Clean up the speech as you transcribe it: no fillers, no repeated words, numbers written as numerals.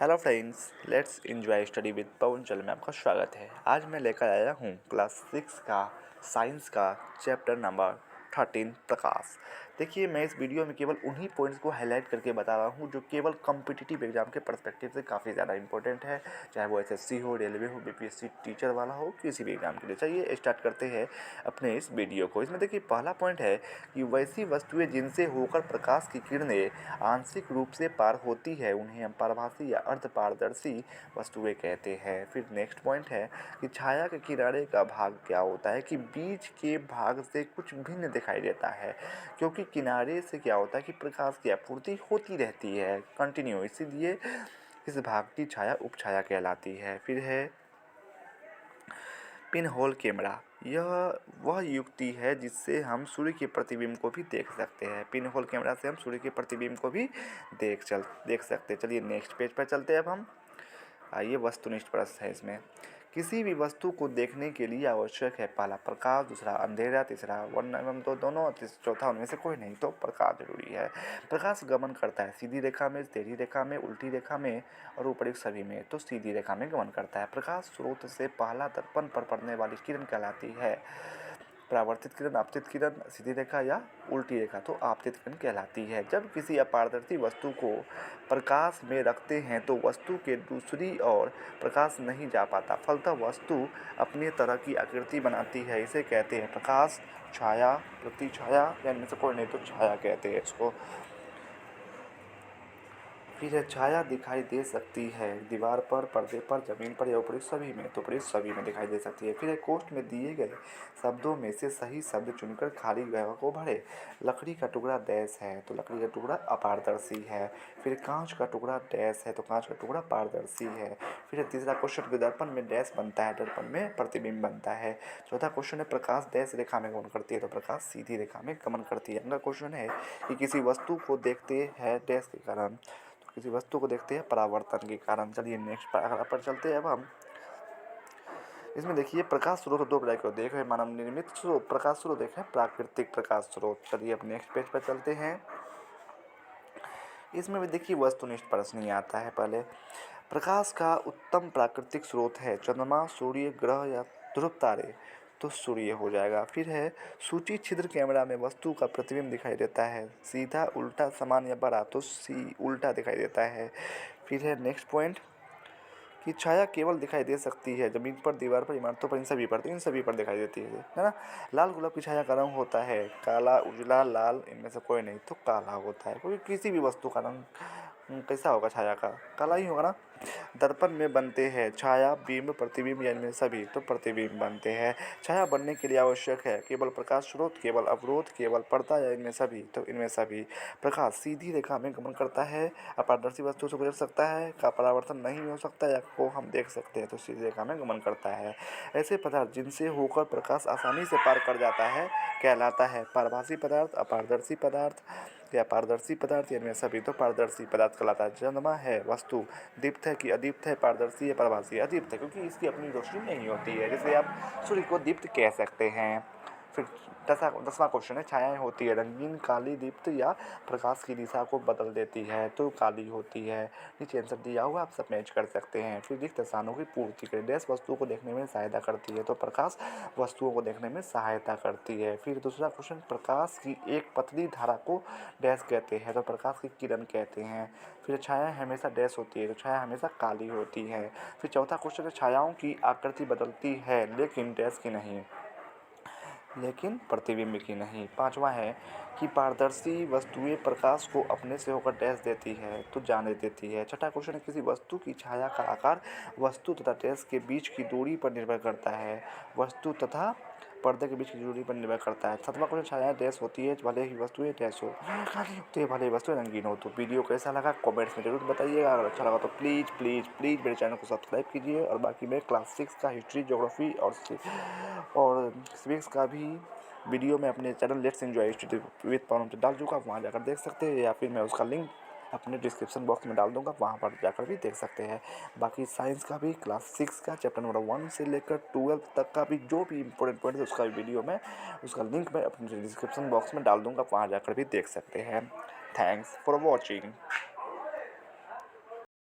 Hello friends, let's enjoy study with Pawan चल में आपका स्वागत है। आज मैं लेकर आया हूँ क्लास 6 का साइंस का चैप्टर नंबर 13 प्रकाश। देखिए, मैं इस वीडियो में केवल उन्हीं पॉइंट्स को हाईलाइट करके बता रहा हूँ जो केवल कॉम्पिटिटिव एग्जाम के पर्सपेक्टिव से काफ़ी ज़्यादा इंपॉर्टेंट है, चाहे वो एसएससी हो, रेलवे हो, बीपीएससी टीचर वाला हो, किसी भी एग्जाम के लिए। चलिए स्टार्ट करते हैं अपने इस वीडियो को। इसमें देखिए, पहला पॉइंट है कि वैसी वस्तुएं जिनसे होकर प्रकाश की किरणें आंशिक रूप से पार होती है उन्हें हम पारभासी या अर्धपारदर्शी वस्तुएं कहते हैं। फिर नेक्स्ट पॉइंट है कि छाया के किनारे का भाग क्या होता है कि बीच के भाग से कुछ भिन्न दिखाई देता है, क्योंकि किनारे से क्या होता है कि प्रकाश की आपूर्ति होती रहती है कंटिन्यू, इसीलिए इस भाग की छाया उपछाया कहलाती है। फिर है पिन होल कैमरा। यह वह युक्ति है जिससे हम सूर्य के प्रतिबिंब को भी देख सकते हैं। पिन होल कैमरा से हम सूर्य के प्रतिबिंब को भी देख सकते हैं। चलिए नेक्स्ट पेज पर चलते हैं अब हम। आइए, वस्तुनिष्ठ प्रश्न है इसमें। किसी भी वस्तु को देखने के लिए आवश्यक है पहला प्रकाश, दूसरा अंधेरा, तीसरा वन एवं दो दोनों, चौथा उनमें से कोई नहीं, तो प्रकाश जरूरी है। प्रकाश गमन करता है सीधी रेखा में, टेढ़ी रेखा में, उल्टी रेखा में और ऊपरी सभी में, तो सीधी रेखा में गमन करता है। प्रकाश स्रोत से पहला दर्पण पर पड़ने वाली किरण कहलाती है परावर्तित किरण, आपतित किरण, सीधी रेखा या उल्टी रेखा, तो आपतित किरण कहलाती है। जब किसी अपारदर्शी वस्तु को प्रकाश में रखते हैं तो वस्तु के दूसरी ओर प्रकाश नहीं जा पाता, फलतः वस्तु अपनी तरह की आकृति बनाती है। इसे कहते हैं प्रकाश, छाया, प्रतिछाया या इनमें से कोई नहीं, तो छाया कहते हैं इसको। फिर छाया दिखाई दे सकती है दीवार पर, पर्दे पर, जमीन पर या ऊपरी सभी में, तो ऊपरी सभी में दिखाई दे सकती है। फिर कोष्ठ में दिए गए शब्दों में से सही शब्द चुनकर खाली जगह को भरे। लकड़ी का टुकड़ा डैश है, तो लकड़ी का टुकड़ा अपारदर्शी है। फिर कांच का टुकड़ा डैश है, तो कांच का टुकड़ा पारदर्शी है। फिर तीसरा क्वेश्चन, दर्पण में डैश बनता है, दर्पण में प्रतिबिंब बनता है। चौथा क्वेश्चन है, प्रकाश डैश रेखा में गमन करती है, तो प्रकाश सीधी रेखा में गमन करती है। अगला क्वेश्चन है कि किसी वस्तु को देखते हैं डैश के कारण, किसी वस्तु को देखते हैं परावर्तन के कारण। चलिए नेक्स्ट पैराग्राफ पर चलते हैं अब हम। इसमें देखिए, प्रकाश स्रोत दो प्रकार के देख रहे, मानव निर्मित प्रकाश स्रोत देखें, प्राकृतिक प्रकाश स्रोत। चलिए अब नेक्स्ट पेज पर चलते हैं। इसमें भी देखिए वस्तुनिष्ठ प्रश्न ही आता है। पहले, प्रकाश का उत्तम प्राकृतिक स्रोत है चंद्रमा, सूर्य, ग्रह या ध्रुव तारे, तो सूर्य हो जाएगा। फिर है, सूची छिद्र कैमरा में वस्तु का प्रतिबिंब दिखाई देता है सीधा, उल्टा, समान या बड़ा, तो सी उल्टा दिखाई देता है। फिर है नेक्स्ट पॉइंट कि छाया केवल दिखाई दे सकती है जमीन पर, दीवार पर, इमारतों पर, इन सभी पर, तो इन सभी पर दिखाई देती है ना। लाल गुलाब की छाया का रंग होता है काला, उजला, लाल, इनमें से कोई नहीं, तो काला होता है, क्योंकि किसी भी वस्तु का रंग कैसा होगा, छाया का काला ही होगा ना। दर्पण में बनते हैं छाया, बिंब, प्रतिबिंब या इनमें सभी, तो प्रतिबिंब बनते हैं। छाया बनने के लिए आवश्यक है केवल प्रकाश स्रोत, केवल अवरोध, केवल पर्दा या इनमें सभी, तो इनमें सभी। प्रकाश सीधी रेखा में गमन करता है, अपारदर्शी वस्तु से गुजर सकता है, का परावर्तन नहीं हो सकता या को हम देख सकते हैं, तो सीधी रेखा में गमन करता है। ऐसे पदार्थ जिनसे होकर प्रकाश आसानी से पार कर जाता है कहलाता है पारभासी पदार्थ, अपारदर्शी पदार्थ या पारदर्शी पदार्थ, इनमें सभी, तो पारदर्शी पदार्थ कहलाता है। चंद्रमा है वस्तु दीप्त है कि अदीप्त है, पारदर्शी है, पारभासी है, अदीप्त है, क्योंकि इसकी अपनी रोशनी नहीं होती है, जैसे आप सूर्य को दीप्त कह सकते हैं। फिर 10वां क्वेश्चन है, छायाएं होती है रंगीन, काली, दीप्त या प्रकाश की दिशा को बदल देती है, तो काली होती है। नीचे आंसर दिया हुआ, आप सब मैच कर सकते हैं। फिर रिक्त स्थानों की पूर्ति करें, डैश वस्तुओं को देखने में सहायता करती है, तो प्रकाश वस्तुओं को देखने में सहायता करती है। फिर दूसरा क्वेश्चन, प्रकाश की एक पतली धारा को डैश कहते हैं, तो प्रकाश की किरण कहते हैं। फिर छाया हमेशा डैश होती है, तो छाया हमेशा काली होती है। फिर चौथा क्वेश्चन है, छायाओं की आकृति बदलती है लेकिन डैश की नहीं, लेकिन प्रतिबिंब की नहीं। पांचवा है कि पारदर्शी वस्तुएं प्रकाश को अपने से होकर डैश देती है, तो जाने देती है। छठा क्वेश्चन है, किसी वस्तु की छाया का आकार वस्तु तथा डैश के बीच की दूरी पर निर्भर करता है, वस्तु तथा पर्दे के बीच की दूरी पर निर्भर करता है। सातवां क्वेश्चन, छाया डैश होती है भले ही वस्तुएं डैश हो, तो ये भले ही वस्तुएं रंगीन हो। तो वीडियो कैसा लगा कमेंट्स में जरूर बताइएगा। अगर अच्छा लगा तो प्लीज़ प्लीज़ प्लीज़ मेरे चैनल को सब्सक्राइब कीजिए, और बाकी मैं क्लास 6 का हिस्ट्री, ज्योग्राफी और सिविक्स का भी वीडियो में अपने channel let's enjoy study with Pawan पे डाल दूँगा, वहाँ जाकर देख सकते हैं, या फिर मैं उसका लिंक अपने डिस्क्रिप्शन बॉक्स में डाल दूँगा, वहाँ पर जाकर भी देख सकते हैं। बाकी साइंस का भी क्लास 6 का चैप्टर नंबर 1 से लेकर 12 तक का भी जो भी इंपॉर्टेंट पॉइंट है उसका वीडियो में, उसका लिंक मैं अपने डिस्क्रिप्शन बॉक्स में डाल दूँगा, वहाँ जाकर भी देख सकते हैं। Thanks for watching.